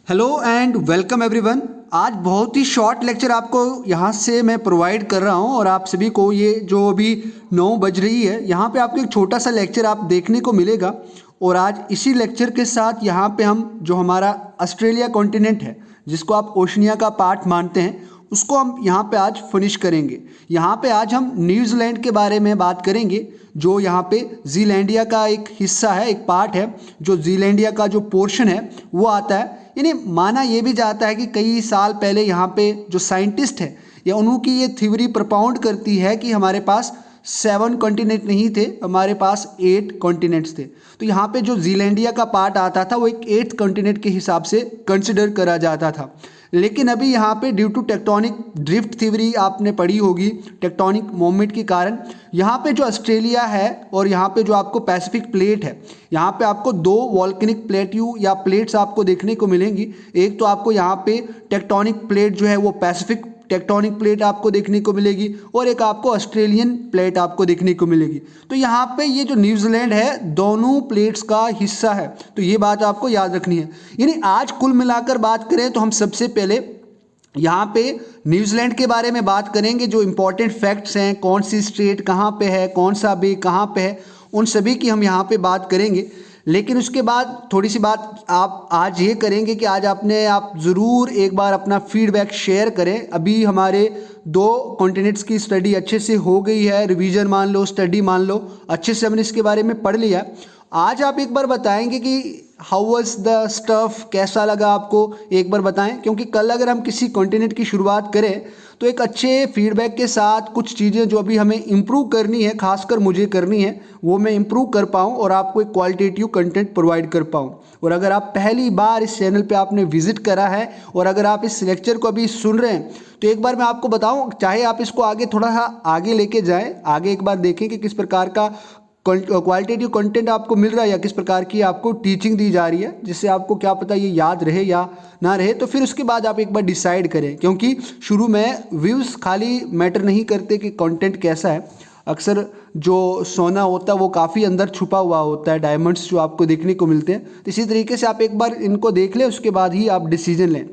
Hello and welcome everyone. आज बहुत ही short lecture आपको यहाँ से मैं प्रोवाइड कर रहा हूँ और आप सभी को ये जो अभी 9 बज रही है यहाँ पे आपको एक छोटा सा लेक्चर आप देखने को मिलेगा। और आज इसी लेक्चर के साथ यहाँ पे हम जो हमारा ऑस्ट्रेलिया कॉन्टिनेंट है जिसको आप ओशनिया का पार्ट मानते हैं उसको हम यहाँ पे आज फिनिश करेंगे। यहाँ पे आज हम न्यूजीलैंड के बारे में बात करेंगे जो यहाँ पे जीलैंडिया का एक हिस्सा है, एक पार्ट है। जो जीलैंडिया का जो पोर्शन है वो आता है। यानी माना ये भी जाता है कि कई साल पहले यहाँ पे जो साइंटिस्ट है या उनकी ये थ्योरी प्रपाउंड करती है कि हमारे पास 7 कॉन्टिनेंट नहीं थे, हमारे पास 8 कॉन्टिनेंट्स थे। तो यहाँ पे जो जीलैंडिया का पार्ट आता था वो एक 8th कॉन्टिनेंट के हिसाब से कंसिडर करा जाता था। लेकिन अभी यहाँ पे due to tectonic drift theory आपने पढ़ी होगी, टेक्टोनिक मूवमेंट के कारण यहाँ पे जो ऑस्ट्रेलिया है और यहाँ पे जो आपको पैसिफिक प्लेट है, यहाँ पे आपको 2 वॉल्केनिक प्लेट्यू या प्लेट्स आपको देखने को मिलेंगी। एक तो आपको यहाँ पे टेक्टोनिक प्लेट जो है वो पैसिफिक टेक्टोनिक प्लेट आपको देखने को मिलेगी और एक आपको ऑस्ट्रेलियन प्लेट आपको देखने को मिलेगी। तो यहाँ पे ये जो न्यूजीलैंड है दोनों प्लेट्स का हिस्सा है, तो ये बात आपको याद रखनी है। यानी आज कुल मिलाकर बात करें तो हम सबसे पहले यहाँ पे न्यूजीलैंड के बारे में बात करेंगे। जो इंपॉर्टेंट फैक्ट्स हैं, कौन सी स्टेट कहाँ पे है, कौन सा बे कहाँ पे है, उन सभी की हम यहाँ पे बात करेंगे। लेकिन उसके बाद थोड़ी सी बात आप आज ये करेंगे कि आज आप ज़रूर एक बार अपना फीडबैक शेयर करें। अभी हमारे 2 कॉन्टिनेंट्स की स्टडी अच्छे से हो गई है, रिवीजन मान लो, स्टडी मान लो, अच्छे से हमने इसके बारे में पढ़ लिया है। आज आप एक बार बताएंगे कि हाउ वाज द स्टफ, कैसा लगा आपको, एक बार बताएं। क्योंकि कल अगर हम किसी कॉन्टिनेंट की शुरुआत करें तो एक अच्छे फीडबैक के साथ कुछ चीज़ें जो अभी हमें इम्प्रूव करनी है, खासकर मुझे करनी है, वो मैं इम्प्रूव कर पाऊँ और आपको एक क्वालिटेटिव कंटेंट प्रोवाइड कर पाऊँ। और अगर आप पहली बार इस चैनल पे आपने विजिट करा है और अगर आप इस लेक्चर को अभी सुन रहे हैं तो एक बार मैं आपको बताऊं, चाहे आप इसको आगे थोड़ा सा आगे लेके जाएं, आगे एक बार देखें कि किस प्रकार का क्वालिटेटिव कंटेंट आपको मिल रहा है या किस प्रकार की आपको टीचिंग दी जा रही है, जिससे आपको क्या पता ये याद रहे या ना रहे। तो फिर उसके बाद आप एक बार डिसाइड करें, क्योंकि शुरू में व्यूज़ खाली मैटर नहीं करते कि कंटेंट कैसा है। अक्सर जो सोना होता है वो काफ़ी अंदर छुपा हुआ होता है, डायमंड्स जो आपको देखने को मिलते हैं। तो इसी तरीके से आप एक बार इनको देख लें, उसके बाद ही आप डिसीजन लें।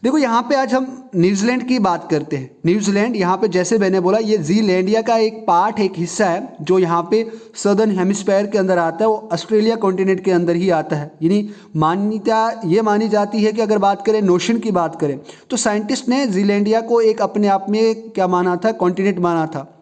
देखो यहाँ पे आज हम न्यूजीलैंड की बात करते हैं। न्यूजीलैंड यहाँ पे जैसे मैंने बोला ये जीलैंडिया का एक पार्ट, एक हिस्सा है जो यहाँ पे सदर्न हेमिस्फीयर के अंदर आता है, वो ऑस्ट्रेलिया कॉन्टिनेंट के अंदर ही आता है। यानी मान्यता ये मानी जाती है कि अगर बात करें नोशन की बात करें तो साइंटिस्ट ने जीलैंडिया को एक अपने आप में क्या माना था, कॉन्टिनेंट माना था।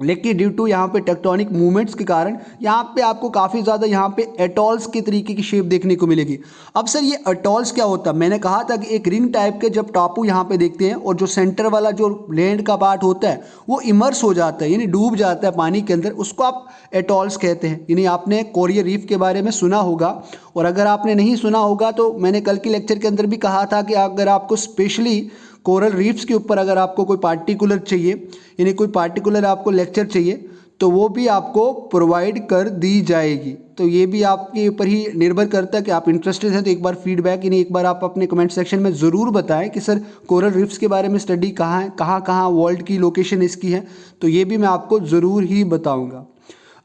लेकिन ड्यू टू यहाँ पे टेक्टोनिक मूवमेंट्स के कारण यहाँ पे आपको काफ़ी ज़्यादा यहाँ पे एटॉल्स के तरीके की शेप देखने को मिलेगी। अब सर ये एटॉल्स क्या होता है? मैंने कहा था कि एक रिंग टाइप के जब टापू यहाँ पे देखते हैं और जो सेंटर वाला जो लैंड का पार्ट होता है वो इमर्स हो जाता है, यानी डूब जाता है पानी के अंदर, उसको आप एटॉल्स कहते हैं। यानी आपने कोरियल रीफ के बारे में सुना होगा, और अगर आपने नहीं सुना होगा तो मैंने कल के लेक्चर के अंदर भी कहा था कि अगर आपको स्पेशली कोरल रीफ्स के ऊपर अगर आपको कोई पार्टिकुलर चाहिए, यानी कोई पार्टिकुलर आपको लेक्चर चाहिए, तो वो भी आपको प्रोवाइड कर दी जाएगी। तो ये भी आपके ऊपर ही निर्भर करता है कि आप इंटरेस्टेड हैं। तो एक बार फीडबैक, यानी एक बार आप अपने कमेंट सेक्शन में ज़रूर बताएं कि सर कोरल रीफ्स के बारे में स्टडी कहाँ है, कहाँ कहाँ वर्ल्ड की लोकेशन इसकी है, तो ये भी मैं आपको ज़रूर ही बताऊँगा।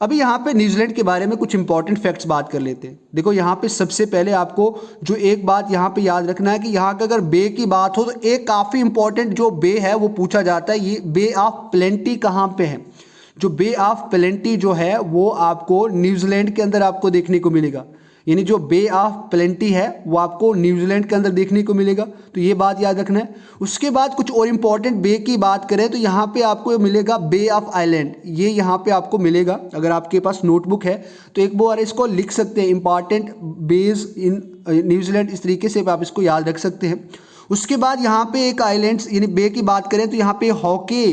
अभी यहाँ पे न्यूजीलैंड के बारे में कुछ इंपॉर्टेंट फैक्ट्स बात कर लेते हैं। देखो यहाँ पे सबसे पहले आपको जो एक बात यहाँ पे याद रखना है कि यहाँ का अगर बे की बात हो तो एक काफ़ी इंपॉर्टेंट जो बे है वो पूछा जाता है, ये बे ऑफ प्लेंटी कहाँ पे है। जो बे ऑफ प्लेंटी जो है वो आपको न्यूजीलैंड के अंदर आपको देखने को मिलेगा। यानी जो बे ऑफ प्लेंटी है वो आपको न्यूजीलैंड के अंदर देखने को मिलेगा, तो ये बात याद रखना है। उसके बाद कुछ और इम्पॉर्टेंट बे की बात करें तो यहाँ पे आपको मिलेगा बे ऑफ आइलैंड, ये यहाँ पे आपको मिलेगा। अगर आपके पास नोटबुक है तो एक बार इसको लिख सकते हैं, इंपॉर्टेंट बेज इन न्यूजीलैंड, इस तरीके से आप इसको याद रख सकते हैं। उसके बाद यहाँ पे एक आइलैंड्स यानी बे की बात करें तो यहाँ पे हॉके,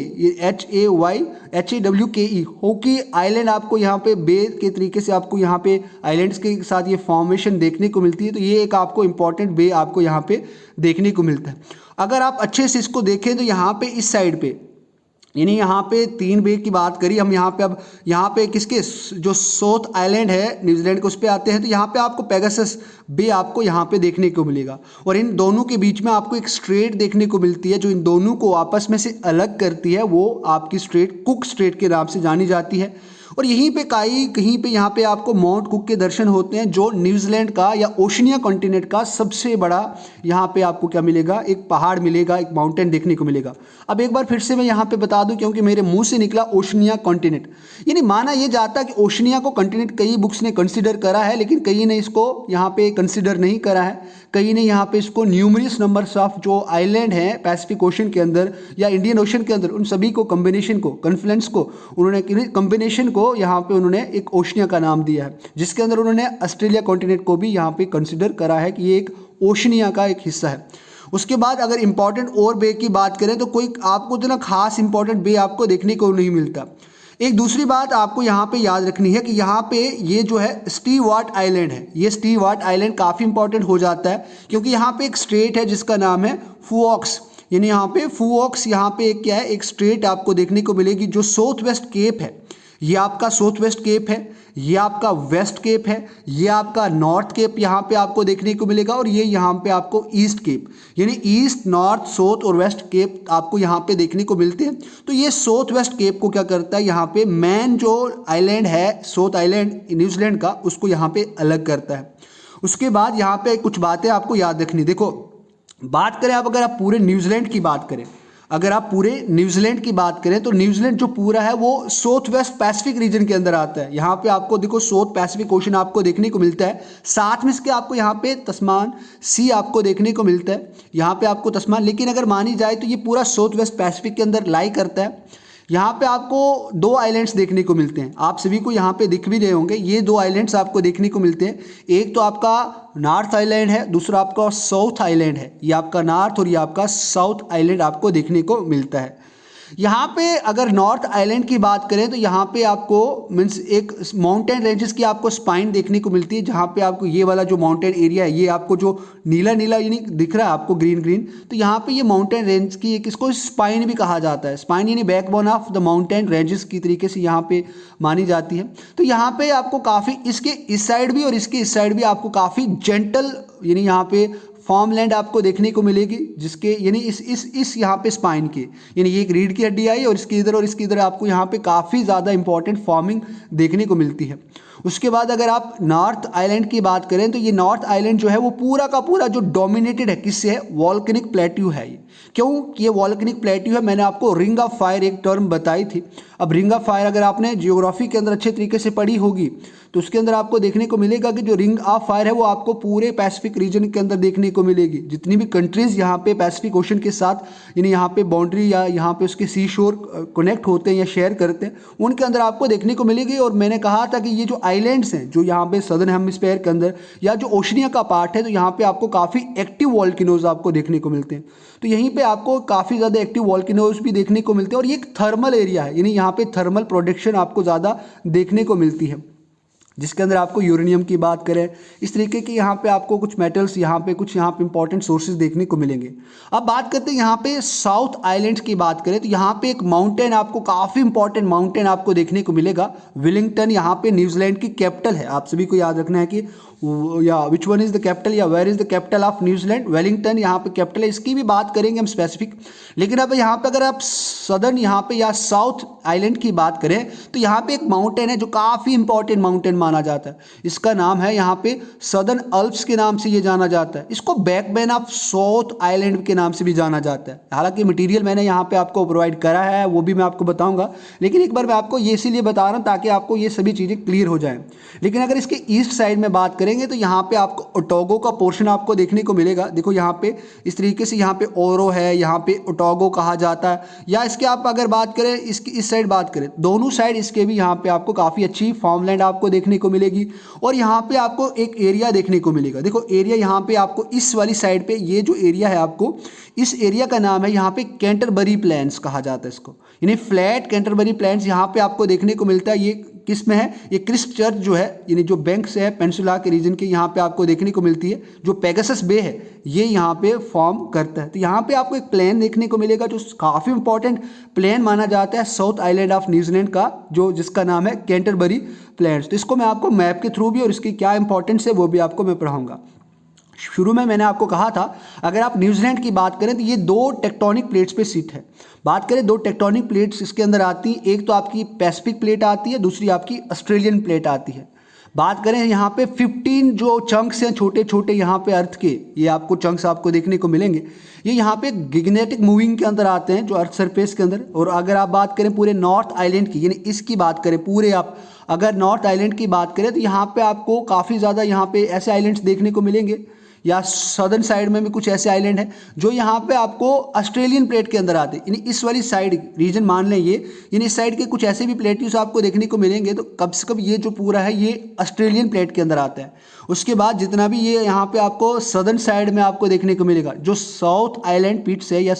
HAWKE हॉकी आइलैंड आपको यहाँ पे बे के तरीके से आपको यहाँ पे आइलैंड्स के साथ ये फॉर्मेशन देखने को मिलती है। तो ये एक आपको इंपॉर्टेंट बे आपको यहाँ पे देखने को मिलता है। अगर आप अच्छे से इसको देखें तो यहाँ पे इस साइड पे, यानी यहाँ पे 3 बे की बात करी हम, यहाँ पे अब यहाँ पे किसके जो साउथ आइलैंड है न्यूजीलैंड के उस पर आते हैं, तो यहाँ पे आपको पेगासस बे आपको यहाँ पे देखने को मिलेगा। और इन दोनों के बीच में आपको एक स्ट्रेट देखने को मिलती है जो इन दोनों को आपस में से अलग करती है, वो आपकी स्ट्रेट कुक स्ट्रेट के नाम से जानी जाती है। और यहीं पे कहीं पे यहाँ पे आपको माउंट कुक के दर्शन होते हैं, जो न्यूजीलैंड का या ओशनिया कॉन्टिनेंट का सबसे बड़ा यहाँ पे आपको क्या मिलेगा, एक पहाड़ मिलेगा, एक माउंटेन देखने को मिलेगा। अब एक बार फिर से मैं यहाँ पे बता दूं, क्योंकि मेरे मुंह से निकला ओशनिया कॉन्टिनेंट, यानी माना ये जाता है कि ओशनिया को कॉन्टिनेंट कई बुक्स ने कंसिडर करा है, लेकिन कई ने इसको यहाँ पे कंसिडर नहीं करा है। कई ने यहाँ पे इसको न्यूमरस नंबर्स ऑफ जो आइलैंड हैं पैसिफिक ओशन के अंदर या इंडियन ओशन के अंदर, उन सभी को कॉम्बिनेशन को, कन्फ्लुएंस को, उन्होंने कॉम्बिनेशन को यहाँ पे उन्होंने एक ओशनिया का नाम दिया है, जिसके अंदर उन्होंने ऑस्ट्रेलिया कॉन्टिनेंट को भी यहाँ पे कंसिडर करा है कि ये एक ओशनिया का एक हिस्सा है। उसके बाद अगर इंपॉर्टेंट और बे की बात करें तो कोई आपको इतना खास इंपॉर्टेंट बे आपको देखने को नहीं मिलता। एक दूसरी बात आपको यहाँ पे याद रखनी है कि यहाँ पे ये जो है स्टीवार्ट आइलैंड है, ये स्टीवार्ट आइलैंड काफ़ी इंपॉर्टेंट हो जाता है, क्योंकि यहाँ पे एक स्ट्रेट है जिसका नाम है फुओक्स, यानी यहाँ पे फुओक्स, यहाँ पे एक क्या है, एक स्ट्रेट आपको देखने को मिलेगी जो साउथ वेस्ट केप है। ये आपका साउथ वेस्ट केप है, ये आपका वेस्ट केप है, ये आपका नॉर्थ केप यहाँ पे आपको देखने को मिलेगा, और ये यहाँ पे आपको ईस्ट केप, यानी ईस्ट, नॉर्थ, साउथ और वेस्ट केप आपको यहाँ पे देखने को मिलते हैं। तो ये साउथ वेस्ट केप को क्या करता है, यहाँ पे मेन जो आइलैंड है साउथ आइलैंड न्यूजीलैंड का, उसको यहाँ पे अलग करता है। उसके बाद यहाँ पे कुछ बातें आपको याद रखनी। देखो, बात करें आप, अगर आप पूरे न्यूजीलैंड की बात करें, अगर आप पूरे न्यूजीलैंड की बात करें तो न्यूजीलैंड जो पूरा है वो साउथ वेस्ट पैसिफिक रीजन के अंदर आता है। यहाँ पे आपको देखो साउथ पैसिफिक ओशन आपको देखने को मिलता है, साथ में इसके आपको यहाँ पे तस्मान सी आपको देखने को मिलता है, यहाँ पे आपको तस्मान, लेकिन अगर मानी जाए तो ये पूरा साउथ वेस्ट पैसिफिक के अंदर लाई करता है। यहाँ पे आपको दो आइलैंड्स देखने को मिलते हैं, आप सभी को यहाँ पे दिख भी रहे होंगे, ये दो आइलैंड्स आपको देखने को मिलते हैं। एक तो आपका नॉर्थ आइलैंड है, दूसरा आपका साउथ आइलैंड है। ये आपका नॉर्थ और ये आपका साउथ आइलैंड आपको देखने को मिलता है। यहाँ पे अगर नॉर्थ आइलैंड की बात करें तो यहाँ पे आपको मीन्स एक माउंटेन रेंजेस की आपको स्पाइन देखने को मिलती है, जहाँ पे आपको ये वाला जो माउंटेन एरिया है, ये आपको जो नीला नीला यानी दिख रहा है आपको ग्रीन ग्रीन, तो यहाँ पे ये माउंटेन रेंज की एक, इसको स्पाइन भी कहा जाता है। स्पाइन यानी backbone of the mountain ranges की तरीके से यहाँ पे मानी जाती है। तो यहाँ पे आपको काफ़ी इसके इस साइड भी और इसके इस साइड भी आपको काफ़ी जेंटल यानी यहाँ पे फार्मलैंड आपको देखने को मिलेगी, जिसके यानी इस यहाँ पे स्पाइन के, यानी ये एक रीढ़ की हड्डी आई और इसके इधर और इसके इधर आपको यहाँ पे काफ़ी ज़्यादा इंपॉर्टेंट फार्मिंग देखने को मिलती है। उसके बाद अगर आप नॉर्थ आइलैंड की बात करें तो ये नॉर्थ आइलैंड जो है वो पूरा का पूरा जो डोमिनेटेड है किससे है, वॉल्केनिक प्लेट्यू है। ये क्यों कि ये वॉल्केनिक प्लेट्यू है, मैंने आपको रिंग ऑफ फायर एक टर्म बताई थी। अब रिंग ऑफ फायर अगर आपने जियोग्राफी के अंदर अच्छे तरीके से पढ़ी होगी तो उसके अंदर आपको देखने को मिलेगा कि जो रिंग ऑफ फायर है वो आपको पूरे पैसिफिक रीजन के अंदर देखने को मिलेगी। जितनी भी कंट्रीज यहाँ पे पैसिफिक ओशन के साथ यानी यहाँ पे बाउंड्री या यहाँ पे उसके सी शोर कनेक्ट होते हैं या शेयर करते हैं, उनके अंदर आपको देखने को मिलेगी। और मैंने कहा था कि ये जो आइलैंड्स हैं जो यहाँ पे सदर्न हेमिस्फीयर के अंदर या जो ओशनिया का पार्ट है, तो यहाँ पे आपको काफ़ी एक्टिव वॉल्केनोज आपको देखने को मिलते हैं। तो यहीं पे आपको काफ़ी ज़्यादा एक्टिव वॉल्केनोज भी देखने को मिलते हैं, और ये एक थर्मल एरिया है, यानी यहाँ पे थर्मल प्रोडक्शन आपको ज़्यादा देखने को मिलती है, जिसके अंदर आपको यूरेनियम की बात करें, इस तरीके की यहाँ पे आपको कुछ मेटल्स यहाँ पे इंपॉर्टेंट सोर्सेज देखने को मिलेंगे। अब बात करते हैं यहाँ पे साउथ आइलैंड की बात करें तो यहाँ पे एक माउंटेन आपको काफ़ी इंपॉर्टेंट माउंटेन आपको देखने को मिलेगा। वेलिंगटन यहाँ पे न्यूजीलैंड की कैपिटल है, आप सभी को याद रखना है कि या which one is the capital या where is the capital of New Zealand, Wellington यहाँ पे कैपिटल है। इसकी भी बात करेंगे हम स्पेसिफिक, लेकिन अब यहाँ पे अगर आप सदर्न यहाँ पे या साउथ आइलैंड की बात करें तो यहाँ पे एक माउंटेन है जो काफ़ी इंपॉर्टेंट माउंटेन माना जाता है। इसका नाम है यहाँ पे सदर्न अल्प्स के नाम से ये जाना जाता है। इसको बैकबोन ऑफ साउथ आइलैंड के नाम से भी जाना जाता है। हालांकि मटेरियल मैंने यहाँ पे आपको प्रोवाइड करा है, वो भी मैं आपको बताऊँगा, लेकिन एक बार मैं आपको ये इसीलिए बता रहा हूँ ताकि आपको ये सभी चीज़ें क्लियर हो जाएँ। लेकिन अगर इसके ईस्ट साइड में बात करेंगे तो यहाँ पे आपको ओटोगो का पोर्शन आपको देखने को मिलेगा। देखो यहाँ पे इस तरीके से यहाँ पे ओरो है, यहाँ पे ओटोगो कहा जाता है। या इसके आप अगर बात करें इसकी इस साइड बात करें, दोनों साइड इसके भी यहाँ पे आपको काफ़ी अच्छी फार्मलैंड आपको देखने को मिलेगी। और यहाँ पे आपको एक एरिया देखने को मिलेगा। देखो एरिया यहाँ पे आपको इस वाली साइड पे ये जो एरिया है आपको, इस एरिया का नाम है यहाँ पे कैंटरबरी प्लेन्स कहा जाता है इसको, यानी फ्लैट कैंटरबरी प्लेन्स यहाँ पे आपको देखने को मिलता है। ये किस में है, ये क्रिस्ट चर्च जो है यानी जो बैंक्स है पेनिनसुला के रीजन के, यहाँ पे आपको देखने को मिलती है। जो पेगासस बे है ये यहाँ पे फॉर्म करता है। तो यहाँ पे आपको एक प्लेन देखने को मिलेगा जो काफ़ी इंपॉर्टेंट प्लेन माना जाता है साउथ आइलैंड ऑफ न्यूजीलैंड का, जो जिसका नाम है कैंटरबरी प्लेन्स। तो इसको मैं आपको मैप के थ्रू भी और इसकी क्या इंपॉर्टेंस है वो भी आपको मैं पढ़ाऊँगा। शुरू में मैंने आपको कहा था, अगर आप न्यूजीलैंड की बात करें तो ये 2 टेक्टोनिक प्लेट्स पे स्थित है। बात करें 2 टेक्टोनिक प्लेट्स इसके अंदर आती हैं, एक तो आपकी पैसिफिक प्लेट आती है, दूसरी आपकी ऑस्ट्रेलियन प्लेट आती है। बात करें यहाँ पे 15 जो चंक्स हैं छोटे छोटे यहाँ पे अर्थ के, ये आपको चंक्स आपको देखने को मिलेंगे, ये यहाँ पे गिग्नेटिक मूविंग के अंदर आते हैं जो अर्थ सरफेस के अंदर। और अगर आप बात करें पूरे नॉर्थ आइलैंड की, यानी इसकी बात करें पूरे, आप अगर नॉर्थ आइलैंड की बात करें तो यहाँ पे आपको काफ़ी ज़्यादा यहाँ पे ऐसे आइलैंड्स देखने को मिलेंगे, या सदर्न साइड में भी कुछ ऐसे आइलैंड हैं जो यहाँ पे आपको ऑस्ट्रेलियन प्लेट के अंदर आते हैं। यानी इस वाली साइड रीजन मान लें ये, यानी इस साइड के कुछ ऐसे भी प्लेट्यूज आपको देखने को मिलेंगे, तो कब से कब ये जो पूरा है ये ऑस्ट्रेलियन प्लेट के अंदर आता है। उसके बाद जितना भी ये यहाँ पे आपको सदर्न साइड में आपको देखने को मिलेगा, जो साउथ आइलैंड पिट्स है या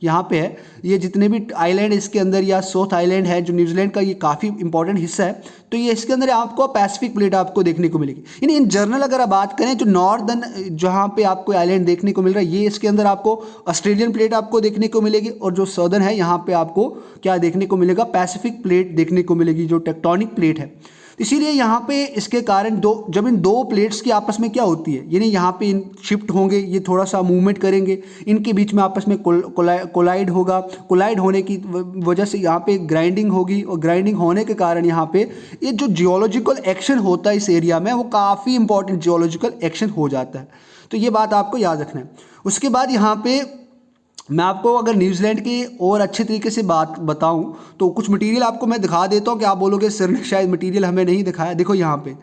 यहाँ पे है, ये जितने भी आइलैंड इसके अंदर या साउथ आइलैंड है जो न्यूजीलैंड का, ये काफ़ी इंपॉर्टेंट हिस्सा है, तो ये इसके अंदर आपको पैसिफिक प्लेट आपको देखने को मिलेगी। यानी इन जनरल अगर आप बात करें जो नॉर्दर्न जहाँ पे आपको आइलैंड देखने को मिल रहा है, ये इसके अंदर आपको ऑस्ट्रेलियन प्लेट आपको देखने को मिलेगी, और जो सदर्न है यहाँ पे आपको क्या देखने को मिलेगा, पैसिफिक प्लेट देखने को मिलेगी जो टेक्टोनिक प्लेट है। इसीलिए यहाँ पे इसके कारण जब इन 2 प्लेट्स की आपस में क्या होती है, यानी यहाँ पे इन शिफ्ट होंगे, ये थोड़ा सा मूवमेंट करेंगे, इनके बीच में आपस में कोलाइड होगा, कोलाइड होने की वजह से यहाँ पे ग्राइंडिंग होगी, और ग्राइंडिंग होने के कारण यहाँ पे ये जो जियोलॉजिकल एक्शन होता है इस एरिया में, वो काफ़ी इंपॉर्टेंट जियोलॉजिकल एक्शन हो जाता है। तो ये बात आपको याद रखना है। उसके बाद यहाँ पे मैं आपको अगर न्यूजीलैंड की और अच्छे तरीके से बात बताऊं तो कुछ मटेरियल आपको मैं दिखा देता हूं कि आप बोलोगे सर ने शायद मटेरियल हमें नहीं दिखाया। देखो यहाँ पे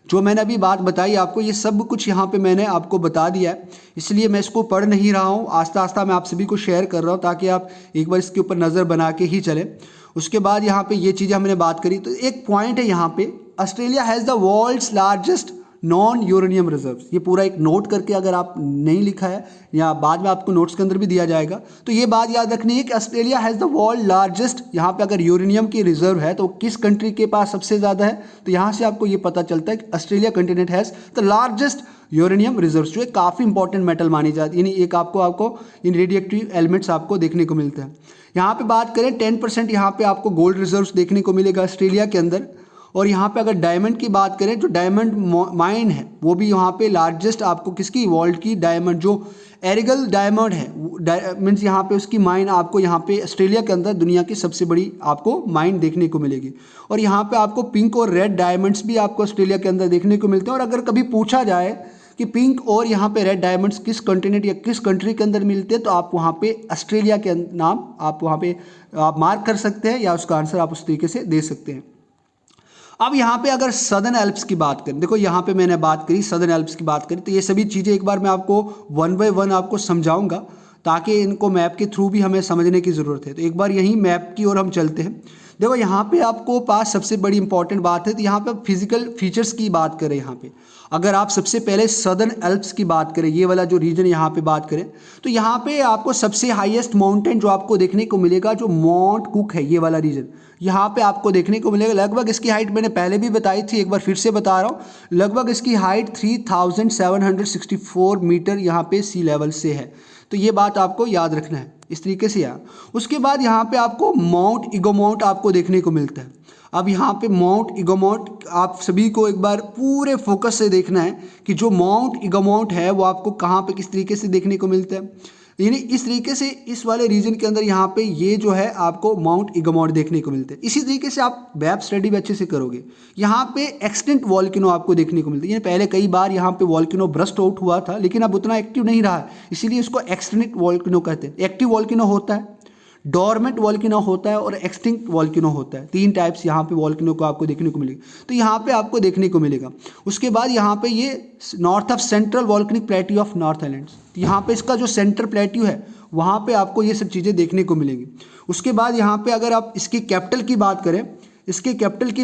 जो मैंने अभी बात बताई आपको, ये सब कुछ यहाँ पे मैंने आपको बता दिया है, इसलिए मैं इसको पढ़ नहीं रहा हूँ, आस्ता आस्ता मैं आप सभी को शेयर कर रहा हूँ ताकि आप एक बार इसके ऊपर नज़र बना के ही चलें। उसके बाद यहाँ पे ये चीज़ें हमने बात करी, तो एक पॉइंट है यहाँ पे, Australia has the world's largest non uranium reserves. ये पूरा एक नोट करके अगर आप नहीं लिखा है या बाद में आपको नोट्स के अंदर भी दिया जाएगा, तो ये बात याद रखनी है कि Australia has the world largest, यहाँ पे अगर यूरेनियम की रिजर्व है तो किस कंट्री के पास सबसे ज़्यादा है, तो यहाँ से आपको ये पता चलता है कि Australia continent has the largest uranium reserves, जो एक काफ़ी इंपॉर्टेंट मेटल मानी जाती है, यानी एक आपको इन रेडियोएक्टिव एलिमेंट्स आपको देखने को मिलते हैं। यहाँ पे बात करें 10% यहाँ पे आपको गोल्ड रिजर्व्स देखने को मिलेगा ऑस्ट्रेलिया के अंदर। और यहाँ पे अगर डायमंड की बात करें, जो डायमंड माइन है वो भी यहाँ पे लार्जेस्ट आपको किसकी, वर्ल्ड की डायमंड जो एरिगल डायमंड है, मीन्स यहाँ पे उसकी माइन आपको यहाँ पे ऑस्ट्रेलिया के अंदर दुनिया की सबसे बड़ी आपको माइन देखने को मिलेगी। और यहाँ पे आपको पिंक और रेड डायमंड्स भी आपको ऑस्ट्रेलिया के अंदर देखने को मिलते हैं। और अगर कभी पूछा जाए कि पिंक और यहाँ पे रेड डायमंड्स किस कॉन्टिनेंट या किस कंट्री के अंदर मिलते हैं, तो आप वहाँ पे ऑस्ट्रेलिया के नाम आप वहाँ पे आप मार्क कर सकते हैं, या उसका आंसर आप उस तरीके से दे सकते हैं। अब यहाँ पे अगर सदर्न एल्प्स की बात करें, देखो यहाँ पे मैंने बात करी सदर्न एल्प्स की बात करी, तो ये सभी चीज़ें एक बार मैं आपको 1 बाय 1 आपको समझाऊंगा ताकि इनको मैप के थ्रू भी हमें समझने की ज़रूरत है। तो एक बार यहीं मैप की ओर हम चलते हैं। देखो यहाँ पे आपको पास सबसे बड़ी इंपॉर्टेंट बात है, तो यहाँ पे फिजिकल फीचर्स की बात करें, यहाँ पे अगर आप सबसे पहले सदर्न एल्प्स की बात करें, ये वाला जो रीजन यहाँ पे बात करें, तो यहाँ पे आपको सबसे हाईएस्ट माउंटेन जो आपको देखने को मिलेगा, जो माउंट कुक है, ये वाला रीजन यहाँ पे आपको देखने को मिलेगा। लगभग इसकी हाइट मैंने पहले भी बताई थी, एक बार फिर से बता रहा हूँ, लगभग इसकी हाइट 3764 मीटर यहाँ पे सी लेवल से है। तो ये बात आपको याद रखना है इस तरीके से यार। उसके बाद यहाँ पे आपको माउंट इगोमोंट आपको देखने को मिलता है। अब यहाँ पे माउंट इगोमोंट आप सभी को एक बार पूरे फोकस से देखना है कि जो माउंट इगोमोंट है वो आपको कहाँ पे किस तरीके से देखने को मिलता है। यानी इस तरीके से इस वाले रीजन के अंदर यहाँ पे ये जो है आपको माउंट इगोमोंट देखने को मिलते हैं। इसी तरीके से आप वेब स्टडी भी अच्छे से करोगे। यहाँ पे एक्सटिंक्ट वॉल्केनो आपको देखने को मिलता है। पहले कई बार यहाँ पे वॉल्केनो ब्रस्ट आउट हुआ था, लेकिन अब उतना एक्टिव नहीं रहा है, इसीलिए इसको एक्सटिंक्ट वॉल्केनो कहते हैं। एक्टिव वॉल्केनो होता है, डोरमेंट वॉल्केनो होता है और एक्सटिंक्ट वॉल्केनो होता है। 3 टाइप्स यहाँ पे वॉल्केनो को आपको देखने को मिलेगा, तो यहाँ पे आपको देखने को मिलेगा। उसके बाद यहाँ पे ये north of central volcanic plateau of north islands, यहाँ पे इसका जो सेंट्रल प्लेट्यू है वहाँ पे आपको ये सब चीज़ें देखने को मिलेंगी। उसके बाद यहाँ पे अगर आप इसकी कैपिटल की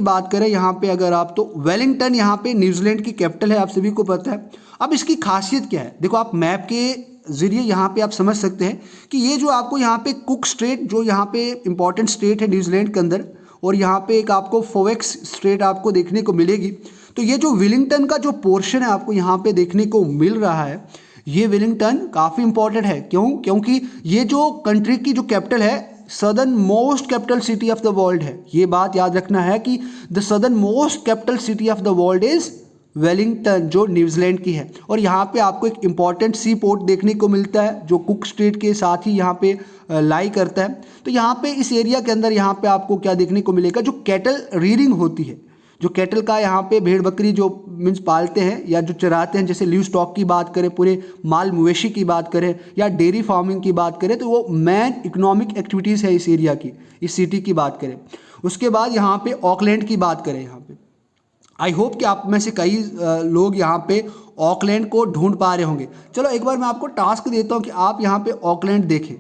बात करें, यहाँ पे अगर आप, तो वेलिंगटन यहाँ पे न्यूजीलैंड की कैपिटल है, आप सभी को पता है। अब इसकी खासियत क्या है, देखो आप मैप के ज़रिए यहाँ पे आप समझ सकते हैं कि ये जो आपको यहाँ पे कुक स्ट्रेट, जो यहाँ पे इंपॉर्टेंट स्टेट है न्यूजीलैंड के अंदर, और यहाँ पे एक आपको फोवेक्स स्ट्रेट आपको देखने को मिलेगी। तो ये जो वेलिंगटन का जो पोर्शन है आपको यहाँ पे देखने को मिल रहा है, ये वेलिंगटन काफ़ी इंपॉर्टेंट है। क्योंकि ये जो कंट्री की जो कैपिटल है, southern most capital city of the world है। ये बात याद रखना है कि the southern most capital city of the world is Wellington जो न्यूजीलैंड की है। और यहाँ पे आपको एक इम्पॉर्टेंट सी पोर्ट देखने को मिलता है जो कुक स्ट्रेट के साथ ही यहाँ पे लाई करता है। तो यहाँ पे इस एरिया के अंदर यहाँ पे आपको क्या देखने को मिलेगा, जो कैटल रीयरिंग होती है, जो कैटल का यहाँ पे भेड़ बकरी जो मीन्स पालते हैं या जो चराते हैं, जैसे ल्यू स्टॉक की बात करें, पूरे माल मवेशी की बात करें या डेयरी फार्मिंग की बात करें, तो वो मेन इकोनॉमिक एक्टिविटीज़ है इस एरिया की, इस सिटी की बात करें। उसके बाद यहाँ पे ऑकलैंड की बात करें, यहाँ पे आई होप कि आप में से कई लोग यहाँ पे ऑकलैंड को ढूंढ पा रहे होंगे। चलो एक बार मैं आपको टास्क देता हूँ कि आप यहाँ पे ऑकलैंड देखें,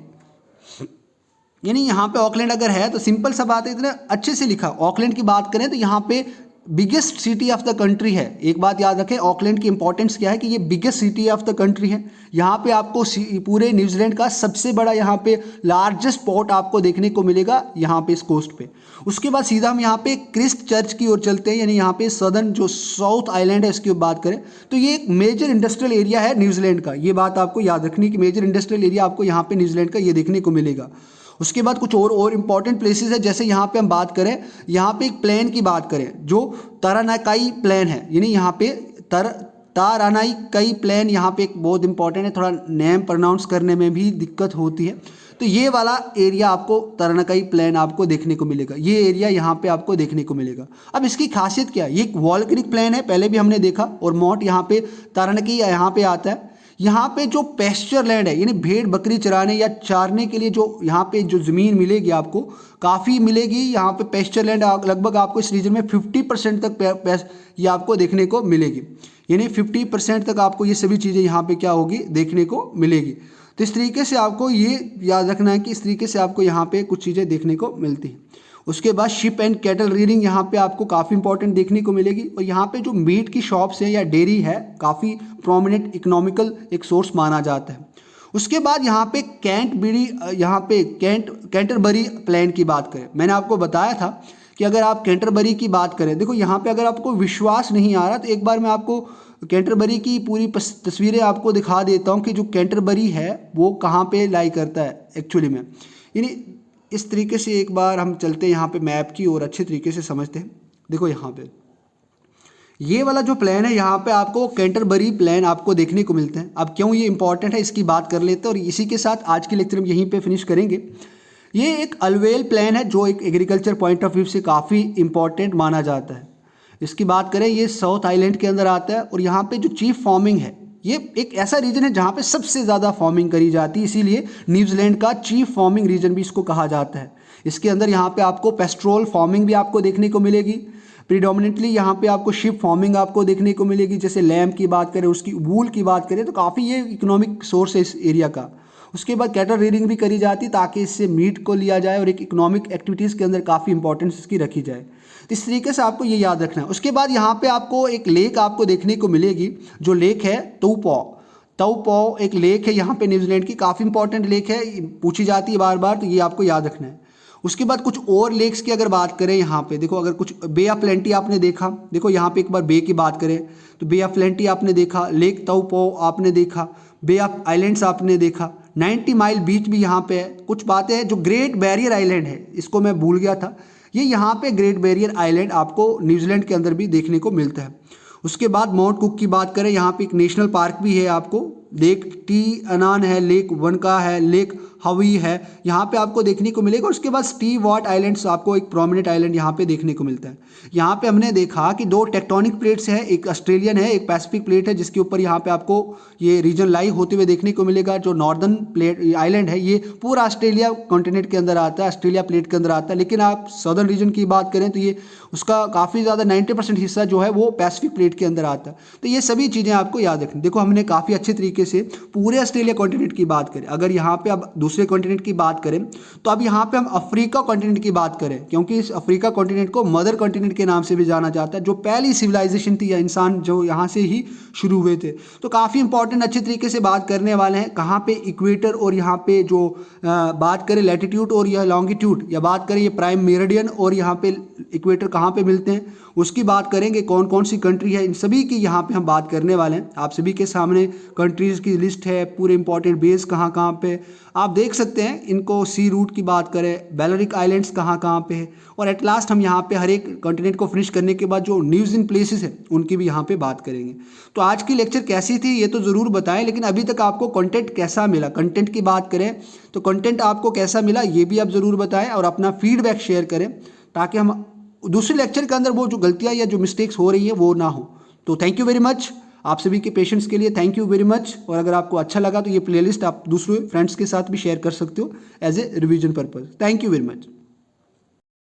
यानी यहाँ पे ऑकलैंड अगर है तो सिंपल सा बात है, इतना अच्छे से लिखा। ऑकलैंड की बात करें तो यहाँ पे biggest city of the country है। एक बात याद रखें, ऑकलैंड की इंपॉर्टेंस क्या है कि ये biggest city of the country है। यहाँ पे आपको पूरे न्यूजीलैंड का सबसे बड़ा यहाँ पे लार्जेस्ट पोर्ट आपको देखने को मिलेगा यहाँ पे इस कोस्ट पे। उसके बाद सीधा हम यहाँ पे क्रिस्ट चर्च की ओर चलते हैं, यानी यहाँ पे सदर्न जो साउथ आइलैंड है इसकी बात करें तो ये एक मेजर इंडस्ट्रियल एरिया है न्यूजीलैंड का। ये बात आपको याद रखनी कि मेजर इंडस्ट्रियल एरिया आपको यहाँ पे न्यूजीलैंड का ये देखने को मिलेगा। उसके बाद कुछ और इंपॉर्टेंट प्लेसेस है, जैसे यहाँ पे हम बात करें, यहाँ पे एक प्लेन की बात करें जो तारानाकाई प्लेन है, यानी यहाँ पे तारानाकाई प्लेन यहाँ पे एक बहुत इंपॉर्टेंट है, थोड़ा नेम प्रोनाउंस करने में भी दिक्कत होती है। तो ये वाला एरिया आपको तारानाकाई प्लेन आपको देखने को मिलेगा, ये एरिया यहाँ पे आपको देखने को मिलेगा। अब इसकी खासियत क्या है, ये एक वॉल्केनिक प्लेन है, पहले भी हमने देखा, और मोट यहाँ पे तारानाकाई यहाँ पे आता है। यहाँ पे जो पेस्चर लैंड है, यानी भेड़ बकरी चराने या चारने के लिए जो यहाँ पे जो ज़मीन मिलेगी आपको काफ़ी मिलेगी। यहाँ पे पेस्चर लैंड लगभग आपको इस रीजन में 50% तक ये आपको देखने को मिलेगी, यानी 50% तक आपको ये सभी चीज़ें यहाँ पे क्या होगी देखने को मिलेगी। तो इस तरीके से आपको ये याद रखना है कि इस तरीके से आपको यहाँ पे कुछ चीज़ें देखने को मिलती हैं। उसके बाद शिप एंड कैटल रीयरिंग यहाँ पे आपको काफ़ी इंपॉर्टेंट देखने को मिलेगी। और यहाँ पे जो मीट की शॉप्स हैं या डेयरी है, काफ़ी प्रोमिनेंट इकोनॉमिकल एक सोर्स माना जाता है। उसके बाद यहाँ पे कैंटरबरी प्लेन की बात करें, मैंने आपको बताया था कि अगर आप कैंटरबरी की बात करें, देखो यहाँ पे अगर आपको विश्वास नहीं आ रहा तो एक बार मैं आपको कैंटरबरी की पूरी तस्वीरें आपको दिखा देता हूँ कि जो कैंटरबरी है वो कहाँ पे लाई करता है एक्चुअली में। यानी इस तरीके से एक बार हम चलते हैं यहाँ पे मैप की और अच्छे तरीके से समझते हैं। देखो यहाँ पे ये वाला जो प्लान है, यहाँ पे आपको कैंटरबरी प्लान आपको देखने को मिलते हैं। अब क्यों ये इंपॉर्टेंट है इसकी बात कर लेते हैं, और इसी के साथ आज की लेक्चर हम यहीं पे फिनिश करेंगे। ये एक अलवेल प्लान है जो एक एग्रीकल्चर पॉइंट ऑफ व्यू से काफ़ी इंपॉर्टेंट माना जाता है। इसकी बात करें, ये साउथ आइलैंड के अंदर आता है, और यहाँ पे जो चीफ फार्मिंग है, ये एक ऐसा रीजन है जहाँ पे सबसे ज़्यादा फार्मिंग करी जाती है, इसीलिए न्यूजीलैंड का चीफ फार्मिंग रीजन भी इसको कहा जाता है। इसके अंदर यहाँ पे आपको पेस्ट्रोल फार्मिंग भी आपको देखने को मिलेगी। प्रीडोमिनेंटली यहाँ पे आपको शिप फार्मिंग आपको देखने को मिलेगी, जैसे लैम्प की बात करें, उसकी वूल की बात करें, तो काफ़ी ये इकोनॉमिक सोर्स है इस एरिया का। उसके बाद कैटल रीयरिंग भी करी जाती है ताकि इससे मीट को लिया जाए और एक इकोनॉमिक एक्टिविटीज़ के अंदर काफ़ी इंपॉर्टेंस इसकी रखी जाए। तो इस तरीके से आपको ये याद रखना है। उसके बाद यहाँ पे आपको एक लेक आपको देखने को मिलेगी, जो लेक है ताउपो एक लेक है यहाँ पे न्यूजीलैंड की, काफ़ी इंपॉर्टेंट लेक है, पूछी जाती है बार बार, तो ये आपको याद रखना है। उसके बाद कुछ और लेक्स की अगर बात करें, यहाँ पे देखो, अगर कुछ बे ऑफ प्लेंटी आपने देखा, देखो यहाँ पे एक बार बे की बात करें तो बे ऑफ प्लेंटी आपने देखा, लेक ताउपो आपने देखा, बे ऑफ आइलैंड्स आपने देखा, 90 माइल बीच भी यहाँ पे है। कुछ बातें हैं, जो ग्रेट बैरियर आइलैंड है, इसको मैं भूल गया था, ये यहाँ पे ग्रेट बैरियर आइलैंड आपको न्यूजीलैंड के अंदर भी देखने को मिलता है। उसके बाद माउंट कुक की बात करें, यहाँ पे एक नेशनल पार्क भी है आपको, लेक टी अनान है, लेक वनका है, लेक हवी है, यहाँ पे आपको देखने को मिलेगा। उसके बाद स्टीवर्ट आइलैंड्स आपको एक प्रोमिनेंट आइलैंड यहाँ पे देखने को मिलता है। यहाँ पे हमने देखा कि दो टेक्टोनिक प्लेट्स हैं, एक ऑस्ट्रेलियन है, एक पैसिफिक प्लेट है, जिसके ऊपर यहाँ पे आपको ये रीजन लाई होते हुए देखने को मिलेगा। जो नॉर्दर्न प्लेट आइलैंड है ये पूरा ऑस्ट्रेलिया कॉन्टिनेंट के अंदर आता है, ऑस्ट्रेलिया प्लेट के अंदर आता है, लेकिन आप सदर्न रीजन की बात करें तो ये उसका काफ़ी ज़्यादा 90% हिस्सा जो है वो पैसिफिक प्लेट के अंदर आता है। तो ये सभी चीज़ें आपको याद रखनी। देखो हमने काफ़ी अच्छे तरीके से पूरे ऑस्ट्रेलिया कॉन्टिनेंट की बात करें। अगर यहाँ पे अब दूसरे कॉन्टिनेंट की बात करें तो अब यहाँ पे हम अफ्रीका कॉन्टिनेंट की बात करें, क्योंकि इस अफ्रीका कॉन्टिनेंट को मदर कॉन्टिनेंट के नाम से भी जाना जाता है, जो पहली सिविलाइजेशन थी या इंसान जो यहाँ से ही शुरू हुए थे। तो काफ़ी इंपॉर्टेंट अच्छे तरीके से बात करने वाले हैं। कहाँ पे इक्वेटर और यहाँ पे जो बात करें लैटिट्यूड और यह लॉन्गिट्यूड, या बात करें ये प्राइम मेरिडियन और यहाँ पे इक्वेटर कहाँ पे मिलते हैं, उसकी बात करेंगे, कौन कौन सी कंट्री है, इन सभी की यहाँ पे हम बात करने वाले हैं। आप सभी के सामने कंट्रीज़ की लिस्ट है, पूरे इंपॉर्टेंट बेस कहाँ कहाँ पे आप देख सकते हैं इनको। सी रूट की बात करें, बैलेरिक आइलैंड्स कहाँ कहाँ पे है, और एट लास्ट हम यहाँ पे हर एक कंटिनेंट को फिनिश करने के बाद जो न्यूज़ इन प्लेसेस है उनकी भी यहाँ पे बात करेंगे। तो आज की लेक्चर कैसी थी ये तो ज़रूर बताएं, लेकिन अभी तक आपको कंटेंट कैसा मिला, कंटेंट की बात करें तो कंटेंट आपको कैसा मिला ये भी आप ज़रूर बताएं और अपना फीडबैक शेयर करें, ताकि हम दूसरे लेक्चर के अंदर वो जो गलतियाँ या जो मिस्टेक्स हो रही हैं वो ना हो। तो थैंक यू वेरी मच आप सभी के पेशेंस के लिए, थैंक यू वेरी मच। और अगर आपको अच्छा लगा तो ये प्लेलिस्ट आप दूसरे फ्रेंड्स के साथ भी शेयर कर सकते हो as a revision purpose. Thank you very much.